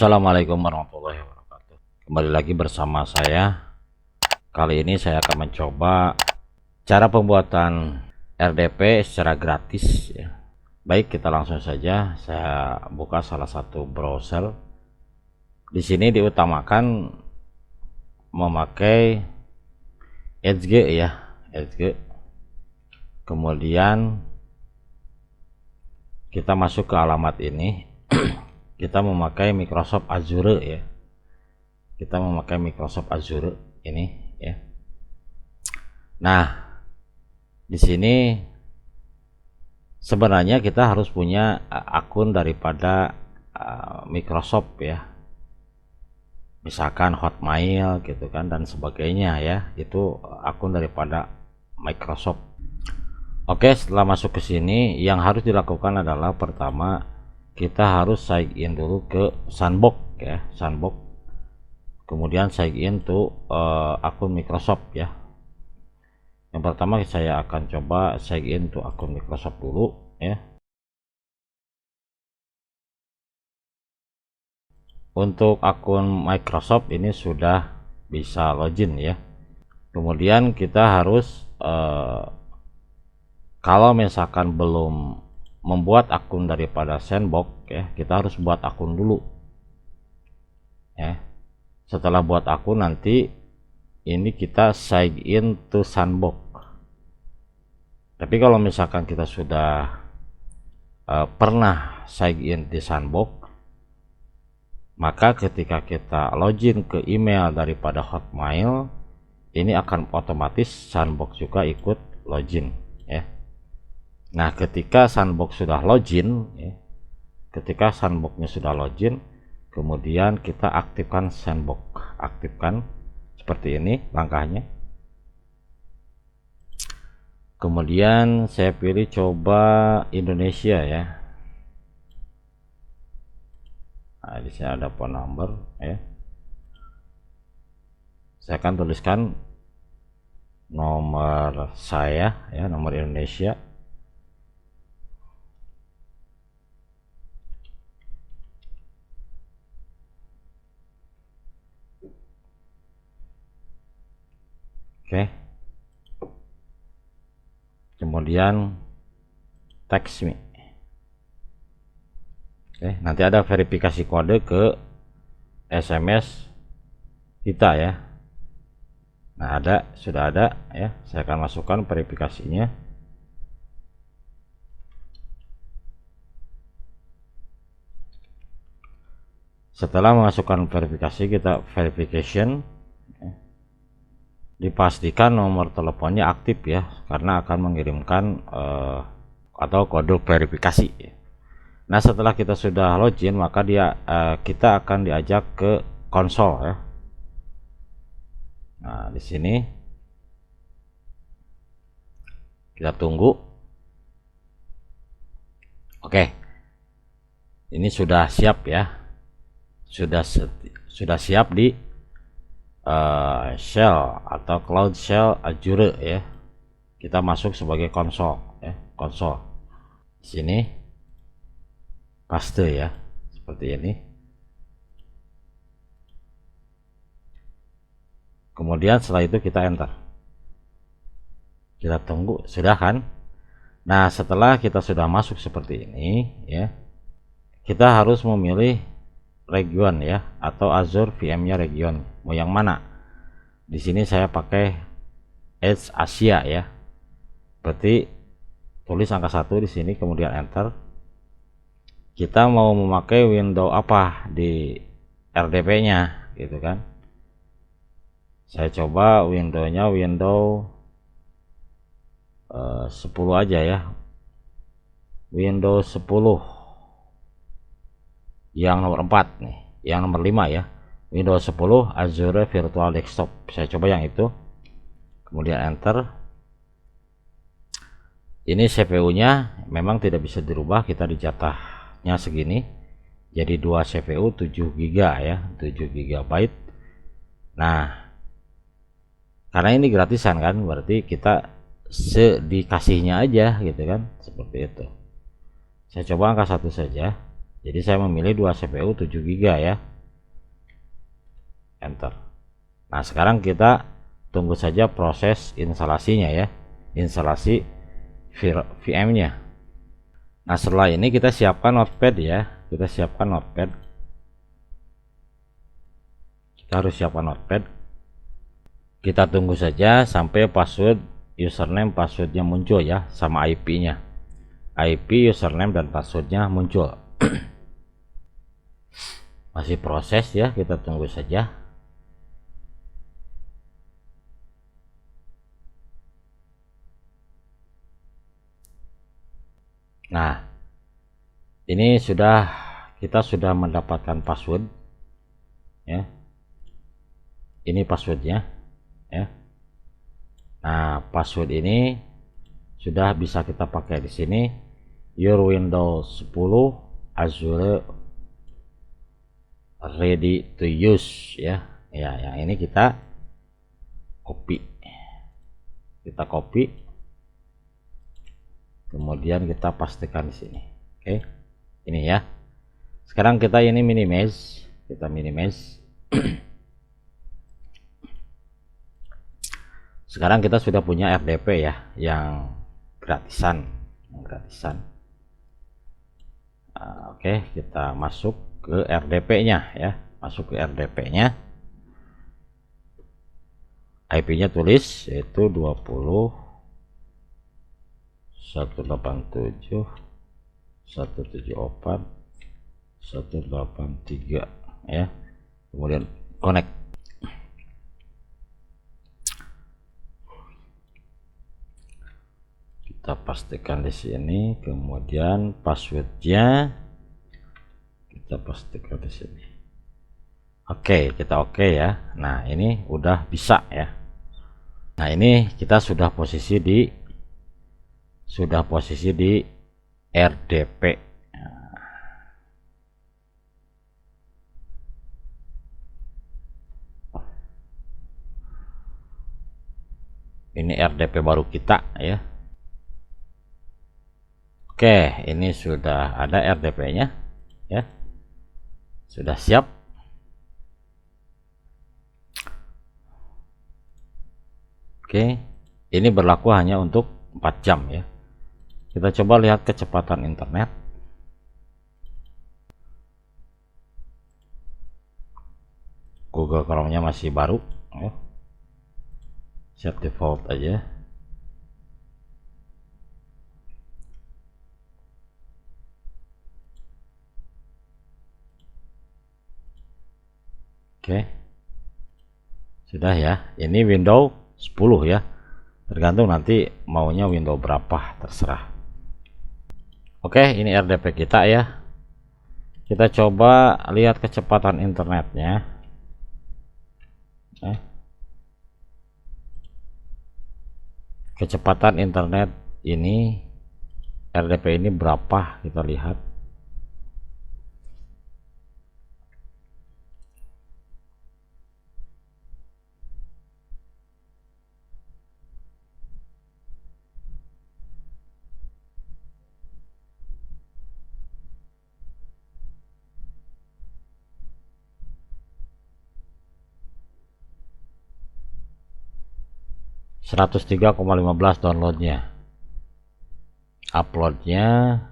Assalamualaikum warahmatullahi wabarakatuh. Kembali lagi bersama saya. Kali ini saya akan mencoba cara pembuatan RDP secara gratis ya. Baik, kita langsung saja. Saya buka salah satu browser. Di sini diutamakan memakai Edge ya, Edge. Kemudian kita masuk ke alamat ini. Kita memakai Microsoft Azure ya. Kita memakai Microsoft Azure ini ya. Nah, di sini sebenarnya kita harus punya akun daripada Microsoft ya. Misalkan Hotmail gitu kan dan sebagainya ya. Itu akun daripada Microsoft. Oke, setelah masuk ke sini yang harus dilakukan adalah pertama kita harus sign in dulu ke Sandbox ya, Sandbox. Kemudian sign in to akun Microsoft ya. Yang pertama saya akan coba sign in to akun Microsoft dulu ya. Untuk akun Microsoft ini sudah bisa login ya. Kemudian kita harus kalau misalkan belum membuat akun daripada Sandbox ya, kita harus buat akun dulu ya. Setelah buat akun nanti ini kita sign in to Sandbox. Tapi kalau misalkan kita sudah pernah sign in di Sandbox, maka ketika kita login ke email daripada Hotmail, ini akan otomatis Sandbox juga ikut login ya. Nah, ketika Sandbox sudah login ya, ketika Sandboxnya sudah login, kemudian kita aktifkan Sandbox. Aktifkan seperti ini langkahnya. Kemudian saya pilih coba Indonesia ya. Nah, di sini ada phone number ya. Saya akan tuliskan nomor saya ya, nomor Indonesia. Oke. Kemudian text me. Oke, nanti ada verifikasi kode ke SMS kita ya. Nah, sudah ada ya. Saya akan masukkan verifikasinya. Setelah memasukkan verifikasi, kita verification ya. Dipastikan nomor teleponnya aktif ya, karena akan mengirimkan atau kode verifikasi ya. Nah, setelah kita sudah login, maka kita akan diajak ke konsol ya. Nah, di sini kita tunggu. Oke, ini sudah siap ya, sudah siap di shell atau cloud shell Azure ya. Kita masuk sebagai konsol ya, konsol. Di sini paste ya, seperti ini. Kemudian setelah itu kita enter. Kita tunggu, sudah kan? Nah, setelah kita sudah masuk seperti ini ya, kita harus memilih region ya, atau Azure VM-nya region mau yang mana. Di sini saya pakai Edge Asia ya. Berarti tulis angka 1 di sini, kemudian enter. Kita mau memakai window apa di RDP-nya gitu kan. Saya coba window-nya window 10 aja ya. Windows 10 yang nomor 4 nih, yang nomor 5 ya, Windows 10 Azure Virtual Desktop. Saya coba yang itu, kemudian enter. Ini CPU nya memang tidak bisa dirubah, kita di jatahnya segini, jadi 2 CPU 7 GB ya, 7 GB. Nah, karena ini gratisan kan, berarti kita sedikasihnya aja gitu kan, seperti itu. Saya coba angka 1 saja. Jadi saya memilih 2 CPU 7 GB ya. Enter. Nah, sekarang kita tunggu saja proses instalasinya ya. Instalasi VM-nya. Nah, setelah ini kita siapkan notepad ya. Kita siapkan notepad. Kita harus siapkan notepad. Kita tunggu saja sampai password, username, passwordnya muncul ya, sama IP-nya. IP, username, dan passwordnya muncul. Masih proses ya, kita tunggu saja. Nah, ini kita sudah mendapatkan password ya. Ini passwordnya ya. Nah, password ini sudah bisa kita pakai di sini. Your Windows 10 Azure ready to use ya. Ya, yang ini kita copy. Kita copy. Kemudian kita pastikan di sini. Oke. Ini ya. Sekarang kita ini minimize. Kita minimize. Sekarang kita sudah punya RDP ya, yang gratisan. Oke, kita masuk ke RDP-nya ya. Masuk ke RDP-nya. IP-nya tulis yaitu 20 187 174 183 ya. Kemudian connect. Kita pastikan di sini, kemudian passwordnya kita pastikan di sini. Oke, kita oke ya. Nah, ini udah bisa ya. Nah, ini kita sudah posisi di RDP. Ini RDP baru kita ya. Oke, ini sudah ada RDP-nya ya. Sudah siap. Oke, ini berlaku hanya untuk 4 jam ya. Kita coba lihat kecepatan internet. Google Chrome-nya masih baru ya. Set default aja. Oke, sudah ya. Ini Windows 10 ya, tergantung nanti maunya Windows berapa, terserah. Oke, ini RDP kita ya. Kita coba lihat kecepatan internetnya. Kecepatan internet ini RDP ini berapa, kita lihat. Seratus 103,15 downloadnya. Uploadnya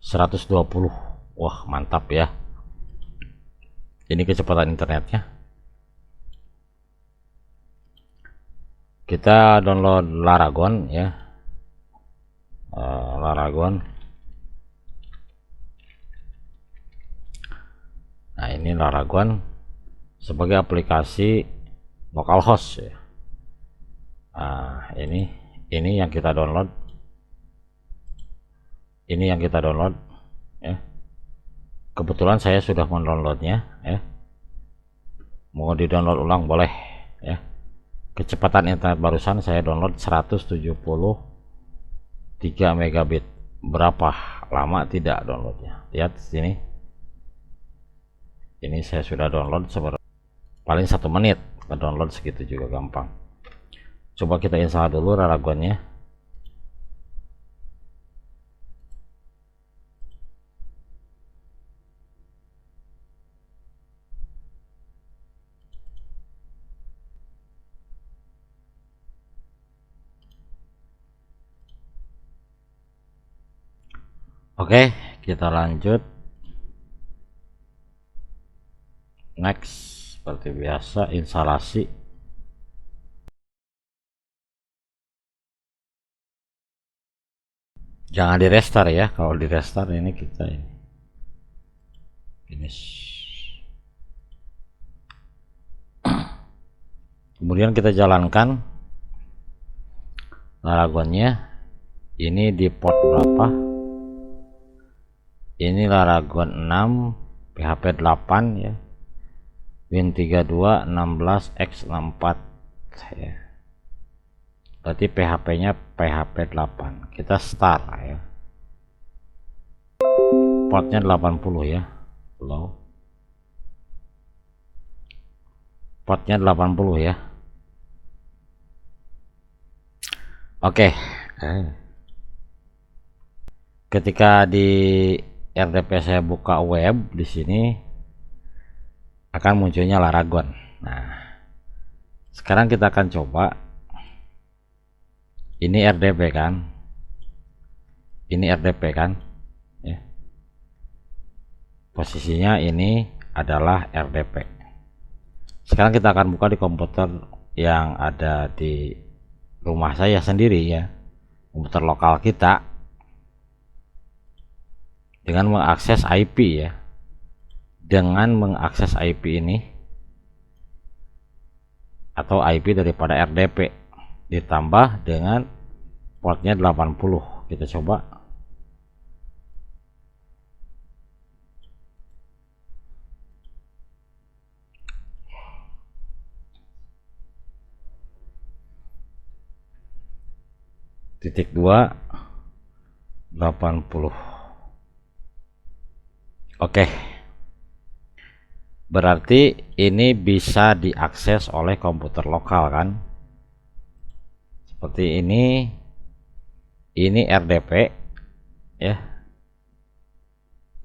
120. Wah, mantap ya. Ini kecepatan internetnya. Kita download Laragon ya. Laragon. Nah, ini Laragon sebagai aplikasi localhost ya. Nah, ini yang kita download. Ini yang kita download ya. Kebetulan saya sudah mendownloadnya ya. Mau di-download ulang boleh ya. Kecepatan internet barusan saya download 173 megabit. Berapa lama tidak downloadnya? Lihat sini Ini saya sudah download paling 1 menit ke download, segitu juga gampang. Coba kita install dulu Raragonnya. Oke, kita lanjut. Next, seperti biasa instalasi. Jangan di restart ya, kalau di restart ini kita ini finish. Kemudian kita jalankan Raragonnya. Ini di port berapa? Ini Raragon 6 PHP 8 ya, Win32 16X64 ya. Berarti PHP nya PHP 8. Kita start ya, portnya 80 ya, low portnya 80 ya. Oke. Ketika di RDP saya buka web, di sini akan munculnya Raragon. Nah, sekarang kita akan coba. Ini RDP kan? Ini RDP kan? Ya. Posisinya ini adalah RDP. Sekarang kita akan buka di komputer yang ada di rumah saya sendiri ya, komputer lokal kita, dengan mengakses IP ya. Dengan mengakses IP ini atau IP daripada RDP ditambah dengan portnya 80. Kita coba. Titik 2 80. Oke, berarti ini bisa diakses oleh komputer lokal kan, seperti ini RDP ya,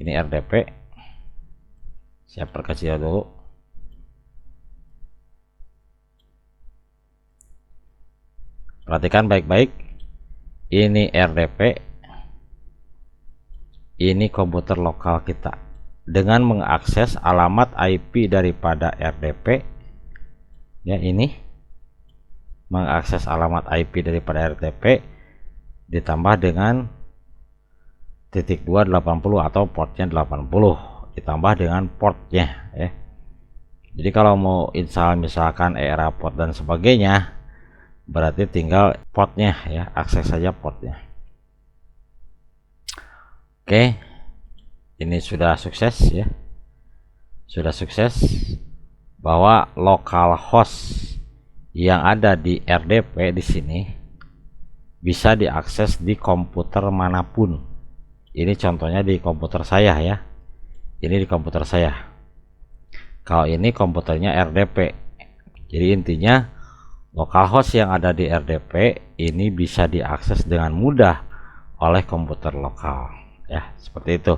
ini RDP. Saya perkecil dulu. Perhatikan baik-baik, ini RDP, ini komputer lokal kita. Dengan mengakses alamat IP daripada RDP ya, ini mengakses alamat IP daripada RDP ditambah dengan titik 2 80 atau portnya 80 ditambah dengan portnya ya. Jadi kalau mau install misalkan era port dan sebagainya, berarti tinggal portnya ya, akses saja portnya. Oke, ini sudah sukses ya, sudah sukses bahwa localhost yang ada di RDP di sini bisa diakses di komputer manapun. Ini contohnya di komputer saya ya, ini di komputer saya. Kalau ini komputernya RDP, jadi intinya localhost yang ada di RDP ini bisa diakses dengan mudah oleh komputer lokal ya, seperti itu.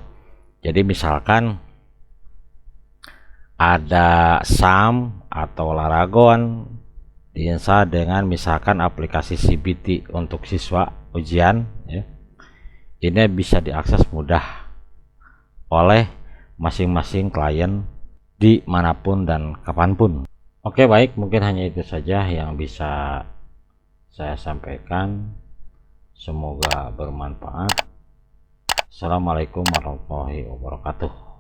Jadi misalkan ada SAM atau Raragon diinstal dengan misalkan aplikasi CBT untuk siswa ujian ya, ini bisa diakses mudah oleh masing-masing klien dimanapun dan kapanpun. Oke, baik, mungkin hanya itu saja yang bisa saya sampaikan. Semoga bermanfaat. Assalamualaikum warahmatullahi wabarakatuh.